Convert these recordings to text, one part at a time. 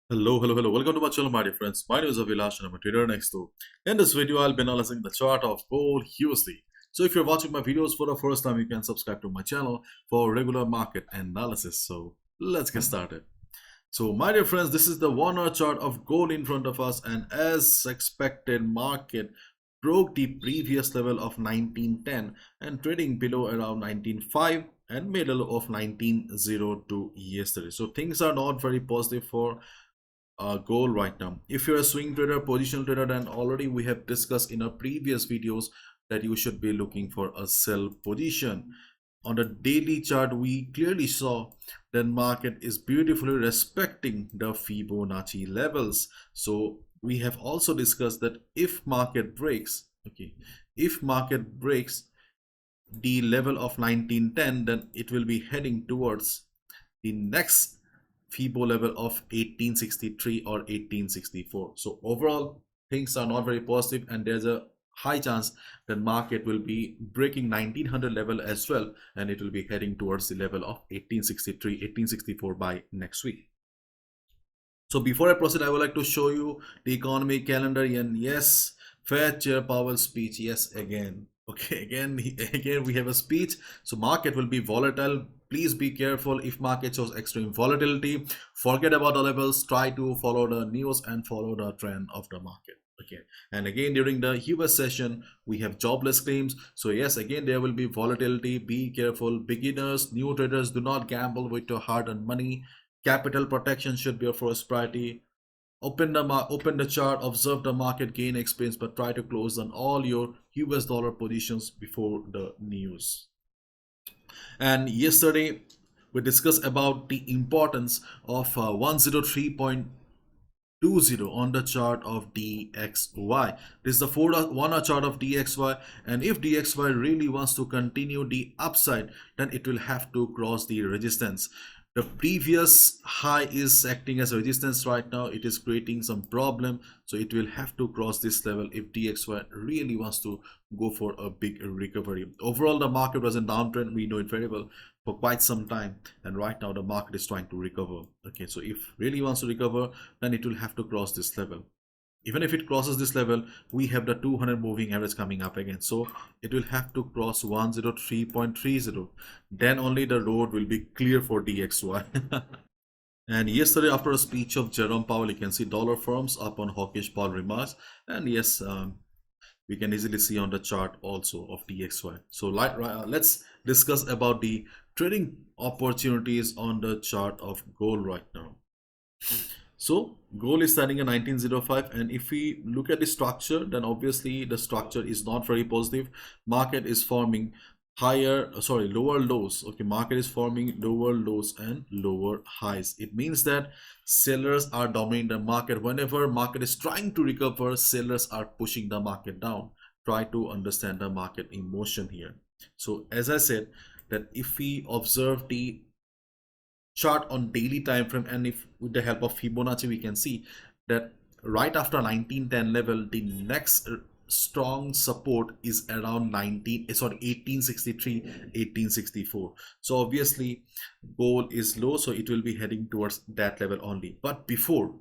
Hello. Welcome to my channel, my dear friends. My name is Avilash and I'm a trader next door. In this video, I'll be analyzing the chart of gold USD. So if you're watching my videos for the first time, you can subscribe to my channel for regular market analysis. So let's get started. So my dear friends, this is the 1 hour chart of gold in front of us, and as expected, market broke the previous level of 1910 and trading below around 1905 and middle of 1902 yesterday. So things are not very positive for goal right now. If you're a swing trader, positional trader, then already we have discussed in our previous videos that you should be looking for a sell position. On the daily chart, we clearly saw that market is beautifully respecting the Fibonacci levels. So we have also discussed that if market breaks, if market breaks the level of 1910, then it will be heading towards the next FIBO level of 1863 or 1864. So overall, things are not very positive, and there's a high chance that market will be breaking 1900 level as well, and it will be heading towards the level of 1863, 1864 by next week. So before I proceed, I would like to show you the economy calendar. And yes, Fed Chair Powell speech. Yes, again. Okay, again we have a speech. So market will be volatile. Please be careful if market shows extreme volatility. Forget about the levels. Try to follow the news and follow the trend of the market. Okay, and again during the US session we have jobless claims. So yes, again there will be volatility. Be careful, beginners, new traders. Do not gamble with your hard-earned money. Capital protection should be your first priority. Open the chart, observe the market, gain experience, but try to close on all your US dollar positions before the news. And yesterday we discussed about the importance of 103.20 on the chart of DXY. This is the 1 hour chart of DXY, and if DXY really wants to continue the upside, then it will have to cross the resistance. The previous high is acting as a resistance right now. It is creating some problem, so it will have to cross this level if DXY really wants to go for a big recovery. Overall, the market was in downtrend, we know it very well, for quite some time, and right now the market is trying to recover. Okay, so if really wants to recover, then it will have to cross this level. Even if it crosses this level, we have the 200 moving average coming up again, so it will have to cross 103.30. Then only the road will be clear for DXY. And yesterday, after a speech of Jerome Powell, you can see dollar firms up on hawkish Powell remarks. And yes, we can easily see on the chart also of DXY. So let's discuss about the trading opportunities on the chart of gold right now. So gold is standing at 1905, and if we look at the structure, then obviously the structure is not very positive. Market is forming lower lows. Okay, market is forming lower lows and lower highs. It means that sellers are dominating the market. Whenever market is trying to recover, sellers are pushing the market down. Try to understand the market in motion here. So as I said, that if we observe the chart on daily time frame, and if with the help of Fibonacci we can see that right after 1910 level, the next strong support is around 1863, 1864. So obviously gold is low, so it will be heading towards that level only. But before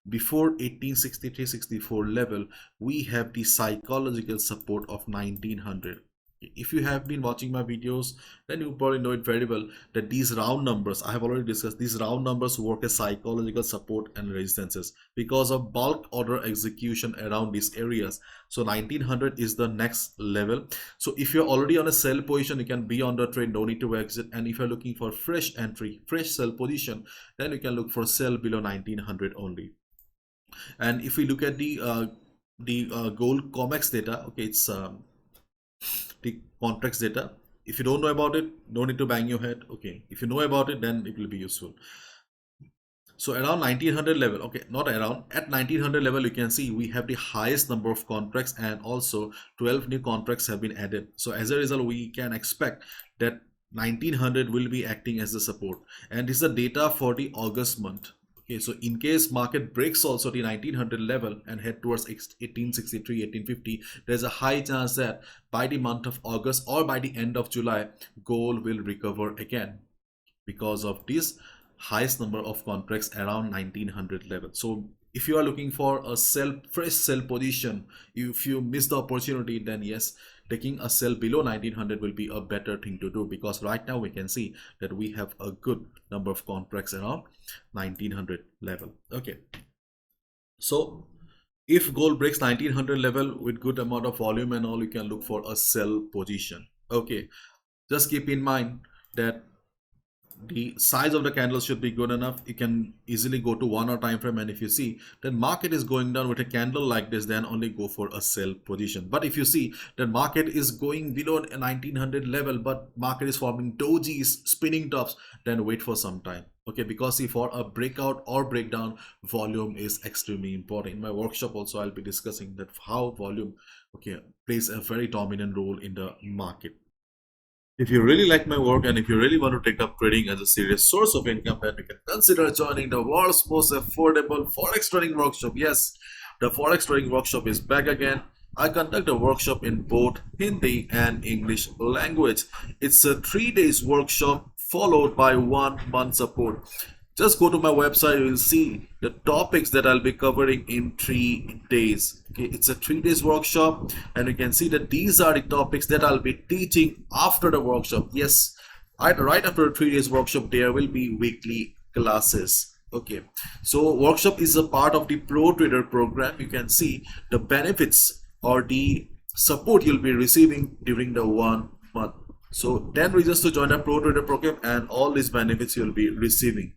1863-64 level, we have the psychological support of 1900. If you have been watching my videos, then you probably know it very well that these round numbers, I have already discussed, these round numbers work as psychological support and resistances because of bulk order execution around these areas. So 1900 is the next level. So if you're already on a sell position, you can be on the trade, no need to exit. And if you're looking for fresh entry, fresh sell position, then you can look for sell below 1900 only. And if we look at the gold COMEX data, okay, it's the contracts data. If you don't know about it, don't need to bang your head. Okay, if you know about it, then it will be useful. So around 1900 level, okay, not around, at 1900 level, you can see we have the highest number of contracts, and also 12 new contracts have been added. So as a result, we can expect that 1900 will be acting as the support, and this is the data for the August month. Okay, so in case market breaks also the 1900 level and head towards 1863, 1850, there's a high chance that by the month of August or by the end of July, gold will recover again because of this highest number of contracts around 1900 level. So if you are looking for a fresh sell position, if you miss the opportunity, then yes, taking a sell below 1900 will be a better thing to do, because right now we can see that we have a good number of contracts around 1900 level. Okay, so if gold breaks 1900 level with good amount of volume and all, you can look for a sell position. Okay, just keep in mind that the size of the candle should be good enough. You can easily go to 1 hour time frame, and if you see that market is going down with a candle like this, then only go for a sell position. But if you see that market is going below a 1900 level, but market is forming dojis, spinning tops, then wait for some time. Okay, because see, for a breakout or breakdown, volume is extremely important. In my workshop also, I'll be discussing that how volume, okay, plays a very dominant role in the market. If you really like my work and if you really want to take up trading as a serious source of income, then you can consider joining the world's most affordable Forex Trading Workshop. Yes, the Forex Trading Workshop is back again. I conduct a workshop in both Hindi and English language. It's a 3 days workshop followed by 1 month support. Just go to my website, you will see the topics that I'll be covering in 3 days. Okay, it's a 3 days workshop, and you can see that these are the topics that I'll be teaching after the workshop. Yes, right after the 3 days workshop, there will be weekly classes. Okay, so workshop is a part of the Pro Trader program. You can see the benefits or the support you'll be receiving during the 1 month. So 10 reasons to join the Pro Trader program, and all these benefits you'll be receiving.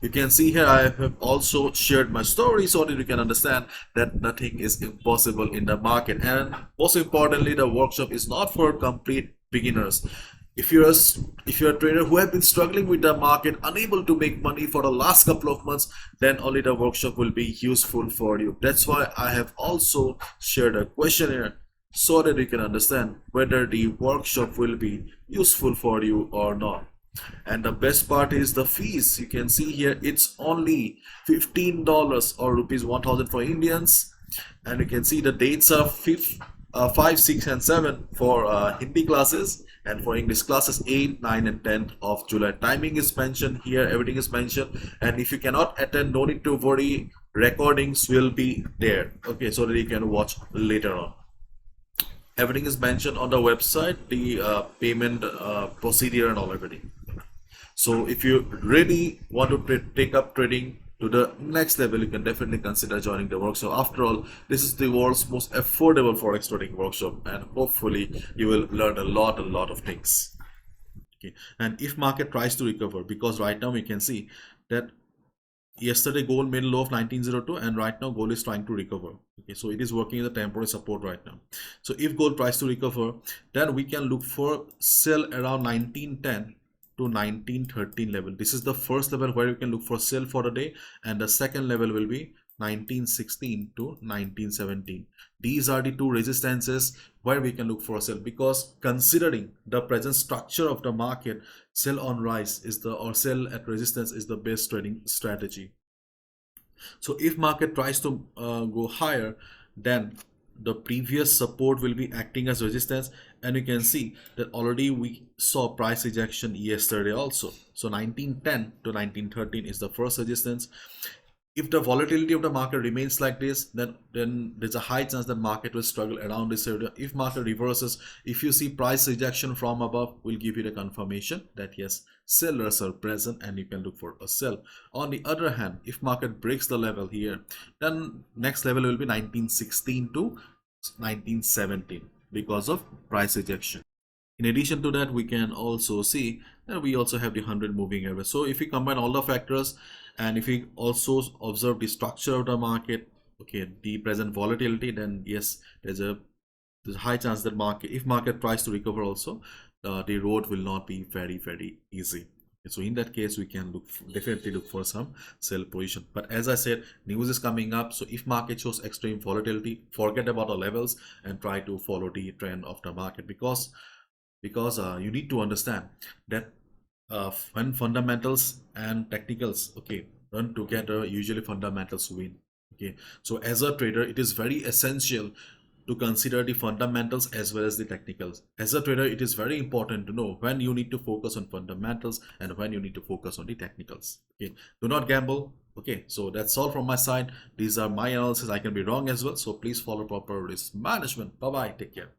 You can see here I have also shared my story so that you can understand that nothing is impossible in the market. And most importantly, the workshop is not for complete beginners. If you're a trader who have been struggling with the market, unable to make money for the last couple of months, then only the workshop will be useful for you. That's why I have also shared a questionnaire so that you can understand whether the workshop will be useful for you or not. And the best part is the fees. You can see here it's only $15 or rupees 1000 for Indians, and you can see the dates are 5, 6 and 7 for Hindi classes, and for English classes 8, 9 and 10 of July. Timing is mentioned here, everything is mentioned, and if you cannot attend, no need to worry, recordings will be there, okay, so that you can watch later on. Everything is mentioned on the website, the payment procedure and all, everything. So if you really want to take up trading to the next level, you can definitely consider joining the workshop. After all, this is the world's most affordable Forex trading workshop, and hopefully you will learn a lot of things. Okay, and if market tries to recover, because right now we can see that yesterday gold made a low of 1902, and right now gold is trying to recover. Okay, so it is working as a temporary support right now. So if gold tries to recover, then we can look for sell around 1910 to 1913 level. This is the first level where you can look for sell for the day, and the second level will be 1916 to 1917. These are the two resistances where we can look for a sell, because considering the present structure of the market, sell on rise is the, or sell at resistance is the best trading strategy. So if market tries to go higher, then the previous support will be acting as resistance, and you can see that already we saw price rejection yesterday also. So 1910 to 1913 is the first resistance. If the volatility of the market remains like this, then there's a high chance that market will struggle around this area. If market reverses, if you see price rejection from above, will give you the confirmation that yes, sellers are present and you can look for a sell. On the other hand, if market breaks the level here, then next level will be 1916 to 1917 because of price rejection. In addition to that, we can also see that we also have the 100 moving average. So if we combine all the factors, and if we also observe the structure of the market, okay, the present volatility, then yes, there's a high chance that if market tries to recover also, the road will not be very easy. So in that case, we can definitely look for some sell position. But as I said, news is coming up. So if market shows extreme volatility, forget about the levels and try to follow the trend of the market, because you need to understand that when fundamentals and technicals, okay, run together, usually fundamentals win. Okay, so as a trader, it is very essential to consider the fundamentals as well as the technicals. As a trader, it is very important to know when you need to focus on fundamentals and when you need to focus on the technicals. Okay, do not gamble. Okay, so that's all from my side. These are my analysis. I can be wrong as well, so please follow proper risk management. Bye bye, take care.